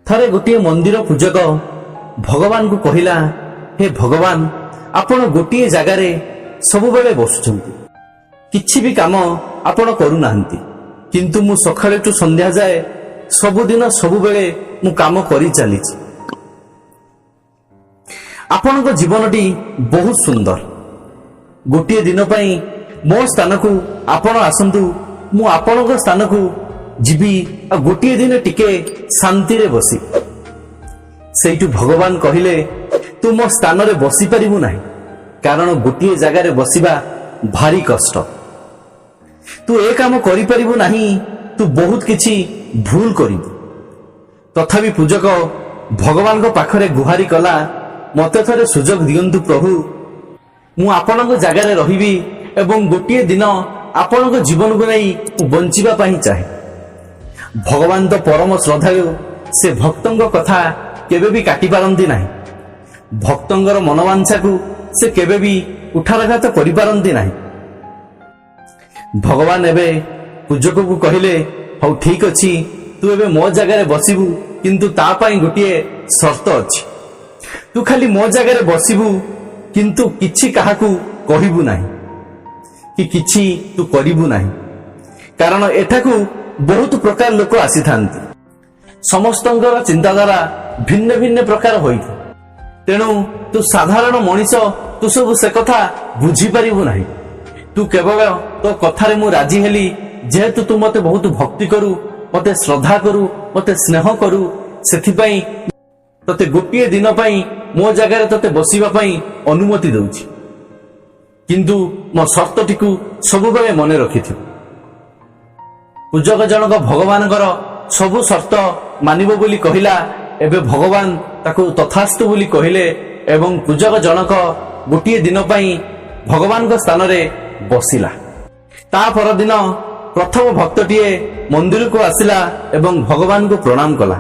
ଥରେ ଗୋଟିଏ ମନ୍ଦିର ପୂଜକ ଭଗବାନଙ୍କୁ କହିଲା, ହେ ଭଗବାନ, ଆପଣ ଗୋଟିଏ ଜାଗାରେ ସବୁବେଳେ ବସୁଛନ୍ତି, କିଛି ବି କାମ ଆପଣ କରୁନାହାନ୍ତି, କିନ୍ତୁ ମୁଁ ସକାଳଠୁ ସନ୍ଧ୍ୟା ଯାଏ ସବୁଦିନ ସବୁବେଳେ ମୁଁ କାମ କରି ଚାଲିଛି। ଆପଣଙ୍କ ଜୀବନଟି ବହୁତ ସୁନ୍ଦର। ଗୋଟିଏ ଦିନ ପାଇଁ ମୋ ସ୍ଥାନକୁ ଆପଣ ଆସନ୍ତୁ, ମୁଁ ଆପଣଙ୍କ ସ୍ଥାନକୁ ଯିବି ଆଉ ଗୋଟିଏ ଦିନ ଟିକେ ଶାନ୍ତିରେ ବସି। ସେଇଠୁ ଭଗବାନ କହିଲେ, ତୁ ମୋ ସ୍ଥାନରେ ବସିପାରିବୁ ନାହିଁ, କାରଣ ଗୋଟିଏ ଜାଗାରେ ବସିବା ଭାରି କଷ୍ଟ। ତୁ ଏ କାମ କରିପାରିବୁ ନାହିଁ, ତୁ ବହୁତ କିଛି ଭୁଲ କରିବୁ। ତଥାପି ପୂଜକ ଭଗବାନଙ୍କ ପାଖରେ ଗୁହାରି କଲା, ମୋତେ ଥରେ ସୁଯୋଗ ଦିଅନ୍ତୁ ପ୍ରଭୁ, ମୁଁ ଆପଣଙ୍କ ଜାଗାରେ ରହିବି ଏବଂ ଗୋଟିଏ ଦିନ ଆପଣଙ୍କ ଜୀବନକୁ ନେଇ ମୁଁ ବଞ୍ଚିବା ପାଇଁ ଚାହେଁ। ଭଗବାନ ତ ପରମ ଶ୍ରଦ୍ଧାଳୁ, ସେ ଭକ୍ତଙ୍କ କଥା କେବେ ବି କାଟି ପାରନ୍ତି ନାହିଁ। ଭକ୍ତଙ୍କର ମନବାଞ୍ଛାକୁ ସେ କେବେ ବି କୁଠାରଘାତ କରିପାରନ୍ତି ନାହିଁ। ଭଗବାନ ଏବେ ପୂଜକକୁ କହିଲେ, ହଉ ଠିକ ଅଛି, ତୁ ଏବେ ମୋ ଜାଗାରେ ବସିବୁ, କିନ୍ତୁ ତା ପାଇଁ ଗୋଟିଏ ସର୍ତ୍ତ ଅଛି। ତୁ ଖାଲି ମୋ ଜାଗାରେ ବସିବୁ, କିନ୍ତୁ କିଛି କାହାକୁ କହିବୁ ନାହିଁ କି କିଛି ତୁ କରିବୁ ନାହିଁ, କାରଣ ଏଠାକୁ ବହୁତ ପ୍ରକାର ଲୋକ ଆସିଥାନ୍ତି। ସମସ୍ତଙ୍କର ଚିନ୍ତାଧାରା ଭିନ୍ନ ଭିନ୍ନ ପ୍ରକାର ହୋଇଥାଏ। ତେଣୁ ତୁ ସାଧାରଣ ମଣିଷ, ତୁ ସବୁ ସେ କଥା ବୁଝିପାରିବୁ ନାହିଁ। ତୁ କେବଳ ତୋ କଥାରେ ମୁଁ ରାଜି ହେଲି, ଯେହେତୁ ତୁ ମୋତେ ବହୁତ ଭକ୍ତି କରୁ, ମୋତେ ଶ୍ରଦ୍ଧା କରୁ, ମୋତେ ସ୍ନେହ କରୁ, ସେଥିପାଇଁ ତତେ ଗୋଟିଏ ଦିନ ପାଇଁ ମୋ ଜାଗାରେ ତତେ ବସିବା ପାଇଁ ଅନୁମତି ଦେଉଛି, କିନ୍ତୁ ମୋ ସର୍ତ୍ତଟିକୁ ସବୁବେଳେ ମନେ ରଖିଥିବୁ। ପୂଜକ ଜଣକ ଭଗବାନଙ୍କର ସବୁ ସର୍ତ୍ତ ମାନିବ ବୋଲି କହିଲା। ଏବେ ଭଗବାନ ତାକୁ ତଥାସ୍ତୁ ବୋଲି କହିଲେ ଏବଂ ପୂଜକ ଜଣକ ଗୋଟିଏ ଦିନ ପାଇଁ ଭଗବାନଙ୍କ ସ୍ଥାନରେ ବସିଲା। ତା ପରଦିନ ପ୍ରଥମ ଭକ୍ତଟିଏ ମନ୍ଦିରକୁ ଆସିଲା ଏବଂ ଭଗବାନଙ୍କୁ ପ୍ରଣାମ କଲା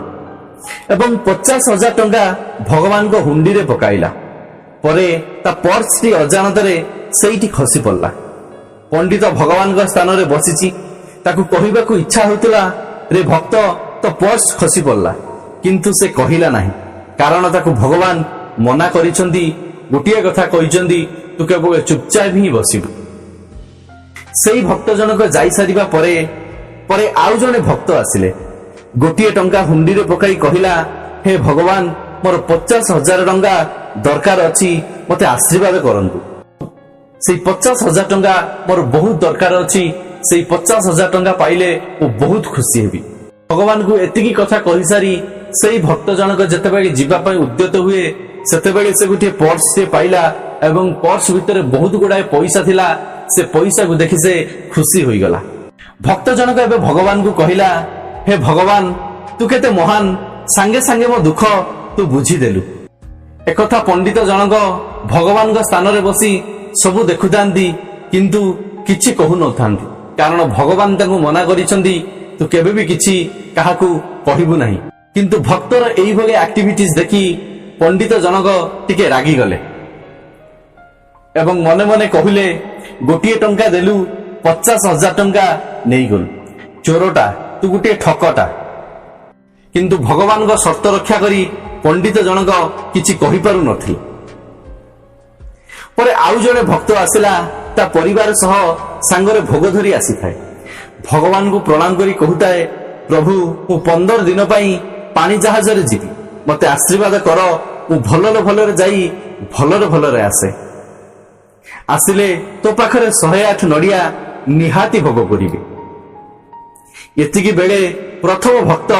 ଏବଂ 50,000 ଟଙ୍କା ଭଗବାନଙ୍କ ହୁଣ୍ଡିରେ ପକାଇଲା। ପରେ ତା ପର୍ସଟି ଅଜାଣତରେ ସେଇଠି ଖସି ପଡ଼ିଲା। ପଣ୍ଡିତ ଭଗବାନଙ୍କ ସ୍ଥାନରେ ବସିଛି, ତାକୁ କହିବାକୁ ଇଚ୍ଛା ହେଉଥିଲା, ରେ ଭକ୍ତ, ତ ପର୍ସ ଖସି ପଡ଼ିଲା, କିନ୍ତୁ ସେ କହିଲା ନାହିଁ, କାରଣ ତାକୁ ଭଗବାନ ମନା କରିଛନ୍ତି। ଗୋଟିଏ କଥା କହିଛନ୍ତି, ତୁ କେବଳ ଚୁପଚାପ ହିଁ ବସିବୁ। ସେଇ ଭକ୍ତ ଜଣକ ଯାଇସାରିବା ପରେ ପରେ ଆଉ ଜଣେ ଭକ୍ତ ଆସିଲେ। ଗୋଟିଏ ଟଙ୍କା ହୁଣ୍ଡିରେ ପକାଇ କହିଲା, ହେ ଭଗବାନ, ମୋର 50,000 ଟଙ୍କା ଦରକାର ଅଛି, ମୋତେ ଆଶୀର୍ବାଦ କରନ୍ତୁ। ସେଇ 50,000 ଟଙ୍କା ମୋର ବହୁତ ଦରକାର ଅଛି, ସେଇ 50,000 ଟଙ୍କା ପାଇଲେ ମୁଁ ବହୁତ ଖୁସି ହେବି। ଭଗବାନଙ୍କୁ ଏତିକି କଥା କହିସାରି ସେଇ ଭକ୍ତ ଜଣକ ଯେତେବେଳେ ଯିବା ପାଇଁ ଉଦ୍ୟତ ହୁଏ, ସେତେବେଳେ ସେ ଗୋଟିଏ ପର୍ସଟିଏ ପାଇଲା ଏବଂ ପର୍ସ ଭିତରେ ବହୁତ ଗୁଡ଼ାଏ ପଇସା ଥିଲା। ସେ ପଇସାକୁ ଦେଖି ସେ ଖୁସି ହୋଇଗଲା। ଭକ୍ତ ଜଣକ ଏବେ ଭଗବାନଙ୍କୁ କହିଲା, ହେ ଭଗବାନ, ତୁ କେତେ ମହାନ, ସାଙ୍ଗେ ସାଙ୍ଗେ ମୋ ଦୁଃଖ ତୁ ବୁଝିଦେଲୁ। ଏକଥା ପଣ୍ଡିତ ଜଣକ ଭଗବାନଙ୍କ ସ୍ଥାନରେ ବସି ସବୁ ଦେଖୁଥାନ୍ତି, କିନ୍ତୁ କିଛି କହୁନଥାନ୍ତି, କାରଣ ଭଗବାନ ତାଙ୍କୁ ମନା କରିଛନ୍ତି, ତୁ କେବେ ବି କିଛି କାହାକୁ କହିବୁ ନାହିଁ। କିନ୍ତୁ ଭକ୍ତର ଏଇଭଳି ଆକ୍ଟିଭିଟିଜ ଦେଖି ପଣ୍ଡିତ ଜଣକ ଟିକେ ରାଗିଗଲେ ଏବଂ ମନେ ମନେ କହିଲେ, ଗୋଟିଏ ଟଙ୍କା ଦେଲୁ, 50,000 ଟଙ୍କା ନେଇଗଲୁ, ଚୋରଟା, ତୁ ଗୋଟିଏ ଠକଟା। କିନ୍ତୁ ଭଗବାନଙ୍କ ସର୍ତ୍ତ ରକ୍ଷା କରି ପଣ୍ଡିତ ଜଣକ କିଛି କହିପାରୁନଥିଲେ। ପରେ ଆଉ ଜଣେ ଭକ୍ତ ଆସିଲା, ତା ପରିବାର ସହ ସାଙ୍ଗରେ ଭୋଗ ଧରି ଆସିଥାଏ। ଭଗବାନଙ୍କୁ ପ୍ରଣାମ କରି କହୁଥାଏ, ପ୍ରଭୁ, ମୁଁ 15 ଦିନ ପାଇଁ ପାଣି ଜାହାଜରେ ଯିବି, ମୋତେ ଆଶୀର୍ବାଦ କର, ମୁଁ ଭଲରେ ଭଲରେ ଯାଇ ଭଲରେ ଭଲରେ ଆସେ। ଆସିଲେ ତୋ ପାଖରେ 108 ନଡ଼ିଆ ନିହାତି ଭୋଗ କରିବି। ଏତିକି ବେଳେ ପ୍ରଥମ ଭକ୍ତ,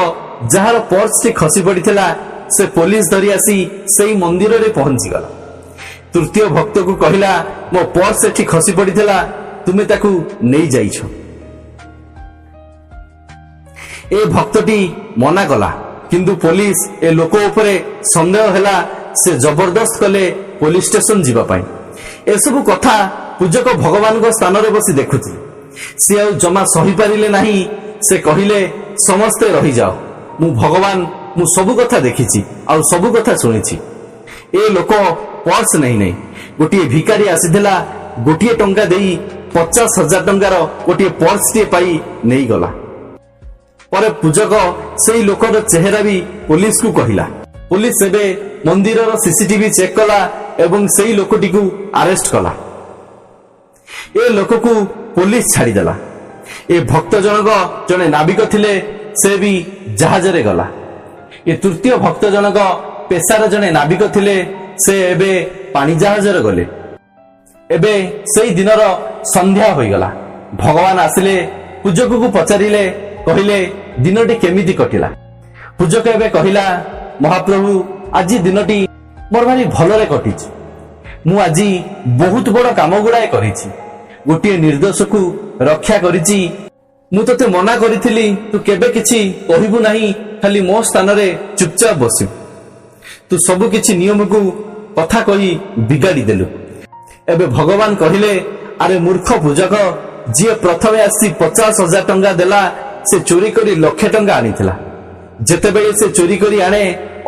ଯାହାର ପର୍ସଟି ଖସି ପଡ଼ିଥିଲା, ସେ ପୋଲିସ ଧରି ଆସି ସେଇ ମନ୍ଦିରରେ ପହଞ୍ଚିଗଲା। ତୃତୀୟ ଭକ୍ତକୁ କହିଲା, ମୋ ପର୍ସ ଏଠି ଖସି ପଡ଼ିଥିଲା, ତୁମେ ତାକୁ ନେଇଯାଇଛ। ଏ ଭକ୍ତଟି ମନା କଲା, କିନ୍ତୁ ପୋଲିସ ଏ ଲୋକ ଉପରେ ସନ୍ଦେହ ହେଲା, ସେ ଜବରଦସ୍ତ କଲେ ପୋଲିସ ଷ୍ଟେସନ ଯିବା ପାଇଁ। ଏସବୁ କଥା ପୂଜକ ଭଗବାନଙ୍କ ସ୍ଥାନରେ ବସି ଦେଖୁଥିଲେ। ସେ ଆଉ ଜମା ସହିପାରିଲେ ନାହିଁ। ସେ କହିଲେ, ସମସ୍ତେ ରହିଯାଅ, ମୁଁ ଭଗବାନ, ମୁଁ ସବୁ କଥା ଦେଖିଛି ଆଉ ସବୁ କଥା ଶୁଣିଛି। ଏ ଲୋକ ପର୍ସ ନେଇ ଗୋଟିଏ ଭିକାରୀ ଆସିଥିଲା, ଗୋଟିଏ ଟଙ୍କା ଦେଇ 50,000 ଟଙ୍କାର ଗୋଟିଏ ପର୍ସଟିଏ ପାଇ ନେଇଗଲା। ପରେ ପୂଜକ ସେଇ ଲୋକର ଚେହେରା ବି ପୋଲିସକୁ କହିଲା। ପୋଲିସ ଏବେ ମନ୍ଦିରର ସିସିଟିଭି ଚେକ୍ କଲା ଏବଂ ସେଇ ଲୋକଟିକୁ ଆରେଷ୍ଟ କଲା। ଏ ଲୋକକୁ ପୋଲିସ ଛାଡ଼ିଦେଲା। ଏ ଭକ୍ତ ଜଣକ ଜଣେ ନାବିକ ଥିଲେ, ସେ ବି ଜାହାଜରେ ଗଲା। ଏ ତୃତୀୟ ଭକ୍ତ ଜଣକ ପେଶାର ଜଣେ ନାବିକ ଥିଲେ, ସେ ଏବେ ପାଣି ଜାହାଜରେ ଗଲେ। ଏବେ ସେଇ ଦିନର ସନ୍ଧ୍ୟା ହୋଇଗଲା। ଭଗବାନ ଆସିଲେ, ପୂଜକକୁ ପଚାରିଲେ, କହିଲେ ଦିନଟି କେମିତି କଟିଲା? ପୂଜକ ଏବେ କହିଲା, ମହାପ୍ରଭୁ ଆଜି ଦିନଟି ମୋର ଭାରି ଭଲରେ କଟିଛି। ମୁଁ ଆଜି ବହୁତ ବଡ଼ କାମ ଗୁଡ଼ାଏ କରିଛି। ଗୋଟିଏ ନିର୍ଦ୍ଦୋଷକୁ ରକ୍ଷା କରିଛି। ମୁଁ ତୋତେ ମନା କରିଥିଲି, ତୁ କେବେ କିଛି କହିବୁ ନାହିଁ, ଖାଲି ମୋ ସ୍ଥାନରେ ଚୁପଚାପ ବସିବୁ। ତୁ ସବୁ କିଛି ନିୟମକୁ କଥା କହି ବିଗାଡ଼ି ଦେଲୁ। ଏବେ ଭଗବାନ କହିଲେ, ଆରେ ମୂର୍ଖ ପୂଜକ, ଯିଏ ପ୍ରଥମେ ଆସି 50,000 ଟଙ୍କା ଦେଲା, ସେ ଚୋରି କରି 1,00,000 ଟଙ୍କା ଆଣିଥିଲା। ଯେତେବେଳେ ସେ ଚୋରି କରି ଆଣେ,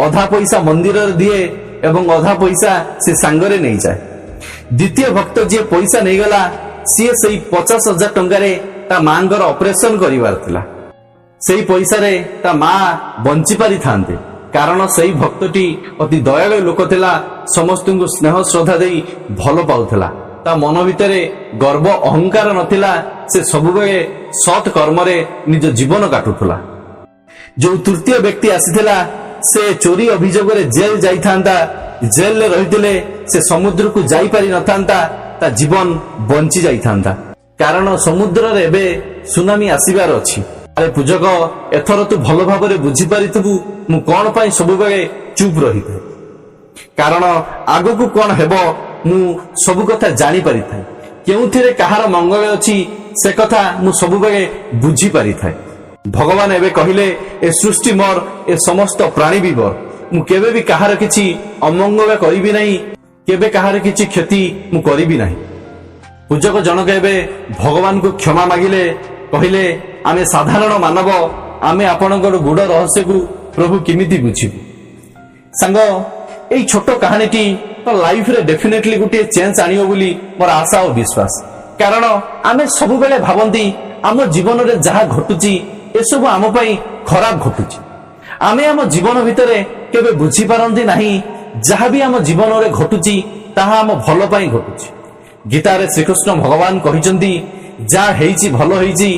ଅଧା ପଇସା ମନ୍ଦିରରେ ଦିଏ ଏବଂ ଅଧା ପଇସା ସେ ସାଙ୍ଗରେ ନେଇଯାଏ। ଦ୍ୱିତୀୟ ଭକ୍ତ ଯିଏ ପଇସା ନେଇଗଲା, ସିଏ ସେଇ 50,000 ଟଙ୍କାରେ ତା ମାଙ୍କର ଅପରେସନ କରିବାର ଥିଲା। ସେଇ ପଇସାରେ ତା ମା ବଞ୍ଚି ପାରିଥାନ୍ତେ, କାରଣ ସେଇ ଭକ୍ତଟି ଅତି ଦୟାଳୁ ଲୋକ ଥିଲା। ସମସ୍ତଙ୍କୁ ସ୍ନେହ ଶ୍ରଦ୍ଧା ଦେଇ ଭଲ ପାଉଥିଲା। ତା ମନ ଭିତରେ ଗର୍ବ ଅହଙ୍କାର ନଥିଲା। ସେ ସବୁବେଳେ ସତ୍ କର୍ମରେ ନିଜ ଜୀବନ କାଟୁଥିଲା। ଯୋଉ ତୃତୀୟ ବ୍ୟକ୍ତି ଆସିଥିଲା, ସେ ଚୋରି ଅଭିଯୋଗରେ ଜେଲ ଯାଇଥାନ୍ତା। ଜେଲରେ ରହିଥିଲେ ସେ ସମୁଦ୍ରକୁ ଯାଇପାରି ନଥାନ୍ତା। ତା ଜୀବନ ବଞ୍ଚି ଯାଇଥାନ୍ତା, କାରଣ ସମୁଦ୍ରରେ ଏବେ ସୁନାମି ଆସିବାର ଅଛି। ଆରେ ପୂଜକ, ଏଥର ତୁ ଭଲ ଭାବରେ ବୁଝିପାରିଥିବୁ ମୁଁ କଣ ପାଇଁ ସବୁବେଳେ ଚୁପ୍ ରହିଥାଏ। କାରଣ ଆଗକୁ କଣ ହେବ ମୁଁ ସବୁ କଥା ଜାଣିପାରିଥାଏ। କେଉଁଥିରେ କାହାର ମଙ୍ଗଳ ଅଛି ସେ କଥା ମୁଁ ସବୁବେଳେ ବୁଝିପାରିଥାଏ। ଭଗବାନ ଏବେ କହିଲେ, ଏ ସୃଷ୍ଟି ମୋର, ଏ ସମସ୍ତ ପ୍ରାଣୀ ବି ମୋର। ମୁଁ କେବେ ବି କାହାର କିଛି ଅମଙ୍ଗଳ କରିବି ନାହିଁ, କେବେ କାହାର କିଛି କ୍ଷତି ମୁଁ କରିବି ନାହିଁ। ପୂଜକ ଜଣକ ଏବେ ଭଗବାନଙ୍କୁ କ୍ଷମା ମାଗିଲେ, କହିଲେ, ଆମେ ସାଧାରଣ ମାନବ, ଆମେ ଆପଣଙ୍କର ଗୁଡ଼ ରହସ୍ୟକୁ ପ୍ରଭୁ କେମିତି ବୁଝିବୁ? ସାଙ୍ଗ, ଏଇ ଛୋଟ କାହାଣୀଟି ତ ଲାଇଫରେ ଡେଫିନେଟଲି ଗୋଟିଏ ଚେଞ୍ଜ ଆଣିବ ବୋଲି ମୋର ଆଶା ଓ ବିଶ୍ୱାସ। କାରଣ ଆମେ ସବୁବେଳେ ଭାବନ୍ତି ଆମ ଜୀବନରେ ଯାହା ଘଟୁଛି ଏସବୁ ଆମ ପାଇଁ ଖରାପ ଘଟୁଛି। ଆମେ ଆମ ଜୀବନ ଭିତରେ କେବେ ବୁଝିପାରନ୍ତି ନାହିଁ, ଯାହା ବି ଆମ ଜୀବନରେ ଘଟୁଛି ତାହା ଆମ ଭଲ ପାଇଁ ଘଟୁଛି। ଗୀତାରେ ଶ୍ରୀକୃଷ୍ଣ ଭଗବାନ କହିଛନ୍ତି, ଯାହା ହେଇଛି ଭଲ ହେଇଛି,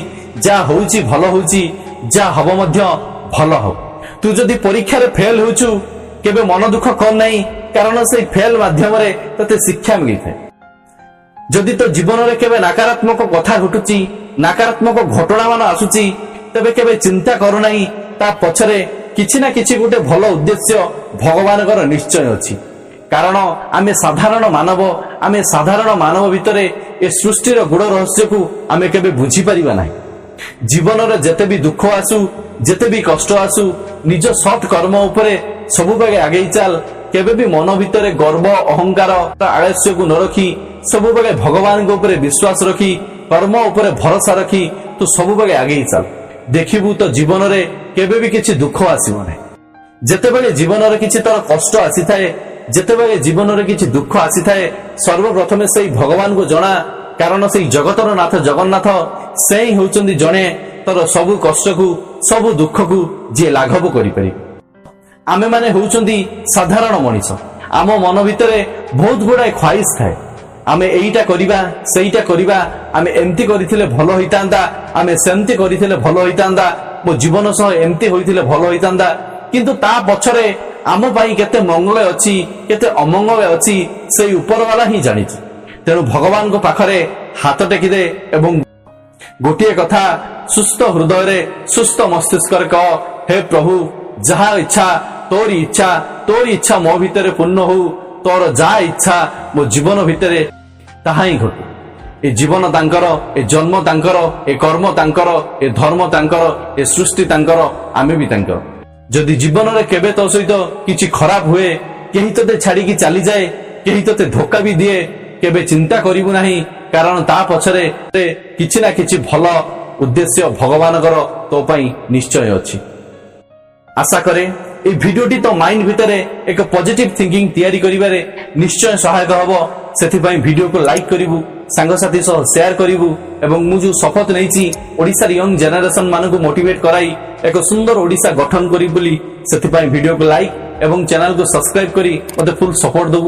ଯାହା ହଉଛି ଭଲ ହଉଛି, ଯାହା ହବ ମଧ୍ୟ ଭଲ ହବ। ତୁ ଯଦି ପରୀକ୍ଷାରେ ଫେଲ ହେଉଛୁ, କେବେ ମନ ଦୁଃଖ କର ନାହିଁ, କାରଣ ସେଇ ଫେଲ ମାଧ୍ୟମରେ ତତେ ଶିକ୍ଷା ମିଳିଥାଏ। ଯଦି ତୋ ଜୀବନରେ କେବେ ନକାରାତ୍ମକ କଥା ଘଟୁଛି, ନକାରାତ୍ମକ ଘଟଣା ମାନ ଆସୁଛି, ତେବେ କେବେ ଚିନ୍ତା କରୁନାହିଁ, ତା ପଛରେ କିଛି ନା କିଛି ଗୋଟେ ଭଲ ଉଦ୍ଦେଶ୍ୟ ଭଗବାନଙ୍କର ନିଶ୍ଚୟ ଅଛି। କାରଣ ଆମେ ସାଧାରଣ ମାନବ, ଆମେ ସାଧାରଣ ମାନବ ଭିତରେ ଏ ସୃଷ୍ଟିର ଗୁଡ଼ ରହସ୍ୟକୁ ଆମେ କେବେ ବୁଝିପାରିବା ନାହିଁ। ଜୀବନରେ ଯେତେ ବି ଦୁଃଖ ଆସୁ, ଯେତେ ବି କଷ୍ଟ ଆସୁ, ନିଜ ସତ୍ କର୍ମ ଉପରେ ସବୁବେଳେ ଆଗେଇ ଚାଲ। କେବେ ବି ମନ ଭିତରେ ଗର୍ବ ଅହଙ୍କାର ଆଳସ୍ୟକୁ ନ ରଖି ସବୁବେଳେ ଭଗବାନଙ୍କ ଉପରେ ବିଶ୍ୱାସ ରଖି କର୍ମ ଉପରେ ଭରସା ରଖି ତୁ ସବୁବେଳେ ଆଗେଇ ଚାଲ। ଦେଖିବୁ ତ ଜୀବନରେ କେବେ ବି କିଛି ଦୁଃଖ ଆସିବ ନାହିଁ। ଯେତେବେଳେ ଜୀବନରେ କିଛି ତୋର କଷ୍ଟ ଆସିଥାଏ, ଯେତେବେଳେ ଜୀବନରେ କିଛି ଦୁଃଖ ଆସିଥାଏ, ସର୍ବପ୍ରଥମେ ସେଇ ଭଗବାନଙ୍କୁ ଜଣା। କାରଣ ସେଇ ଜଗତର ନାଥ ଜଗନ୍ନାଥ, ସେ ହିଁ ହେଉଛନ୍ତି ଜଣେ ତୋର ସବୁ କଷ୍ଟକୁ, ସବୁ ଦୁଃଖକୁ ଯିଏ ଲାଘବ କରିପାରିବେ। ଆମେମାନେ ହେଉଛନ୍ତି ସାଧାରଣ ମଣିଷ। ଆମ ମନ ଭିତରେ ବହୁତ ଗୁଡ଼ାଏ ଖ୍ୱାଇଶ ଥାଏ। ଆମେ ଏଇଟା କରିବା, ସେଇଟା କରିବା, ଆମେ ଏମିତି କରିଥିଲେ ଭଲ ହୋଇଥାନ୍ତା, ଆମେ ସେମିତି କରିଥିଲେ ଭଲ ହୋଇଥାନ୍ତା, ମୋ ଜୀବନ ସହ ଏମିତି ହୋଇଥିଲେ ଭଲ ହୋଇଥାନ୍ତା। କିନ୍ତୁ ତା ପଛରେ ଆମ ପାଇଁ କେତେ ମଙ୍ଗଳ ଅଛି, କେତେ ଅମଙ୍ଗଳ ଅଛି, ସେଇ ଉପରବାଲା ହିଁ ଜାଣିଛି। ତେଣୁ ଭଗବାନଙ୍କ ପାଖରେ ହାତ ଟେକିଦେ ଏବଂ ଗୋଟିଏ କଥା ସୁସ୍ଥ ହୃଦୟରେ, ସୁସ୍ଥ ମସ୍ତିଷ୍କରେ କହ, ହେ ପ୍ରଭୁ, ଯାହା ଇଚ୍ଛା ତୋରି ଇଚ୍ଛା, ତୋରି ଇଚ୍ଛା ମୋ ଭିତରେ ପୂର୍ଣ୍ଣ ହଉ। ତୋର ଯାହା ଇଚ୍ଛା ମୋ ଜୀବନ ଭିତରେ ତାହା ହିଁ ଘଟୁ। ଏ ଜୀବନ ତାଙ୍କର, ଏ ଜନ୍ମ ତାଙ୍କର, ଏ କର୍ମ ତାଙ୍କର, ଏ ଧର୍ମ ତାଙ୍କର, ଏ ସୃଷ୍ଟି ତାଙ୍କର, ଆମେ ବି ତାଙ୍କର। ଯଦି ଜୀବନରେ କେବେ ତୋ ସହିତ କିଛି ଖରାପ ହୁଏ, କେହି ତୋତେ ଛାଡିକି ଚାଲିଯାଏ, କେହି ତୋତେ ଧୋକା ବି ଦିଏ, କେବେ ଚିନ୍ତା କରିବୁ ନାହିଁ, କାରଣ ତା ପଛରେ କିଛି ନା କିଛି ଭଲ ଉଦ୍ଦେଶ୍ୟ ଭଗବାନଙ୍କର ତୋ ପାଇଁ ନିଶ୍ଚୟ ଅଛି। ଆଶା କରେ এই ভিডিওটি তো মাইন্ড ভিতরে এক পজিটিভ থিঙ্কিং তৈরি করিবারে নিশ্চয় সহায়ক হব। সেথিপাই ভিডিওকে লাইক করিবু ସାଙ୍ଗସାଥି ସହ ସେୟାର କରିବୁ ଏବଂ ମୁଁ ଯେଉଁ ଶପଥ ନେଇଛି ଓଡ଼ିଶାର ୟଙ୍ଗ ଜେନେରେସନ ମାନଙ୍କୁ ମୋଟିଭେଟ କରାଇ ଏକ ସୁନ୍ଦର ଓଡ଼ିଶା ଗଠନ କରିବି ବୋଲି ସେଥିପାଇଁ ଭିଡ଼ିଓକୁ ଲାଇକ୍ ଏବଂ ଚ୍ୟାନେଲକୁ ସବସ୍କ୍ରାଇବ କରି ମୋତେ ଫୁଲ୍ ସପୋର୍ଟ ଦେବୁ।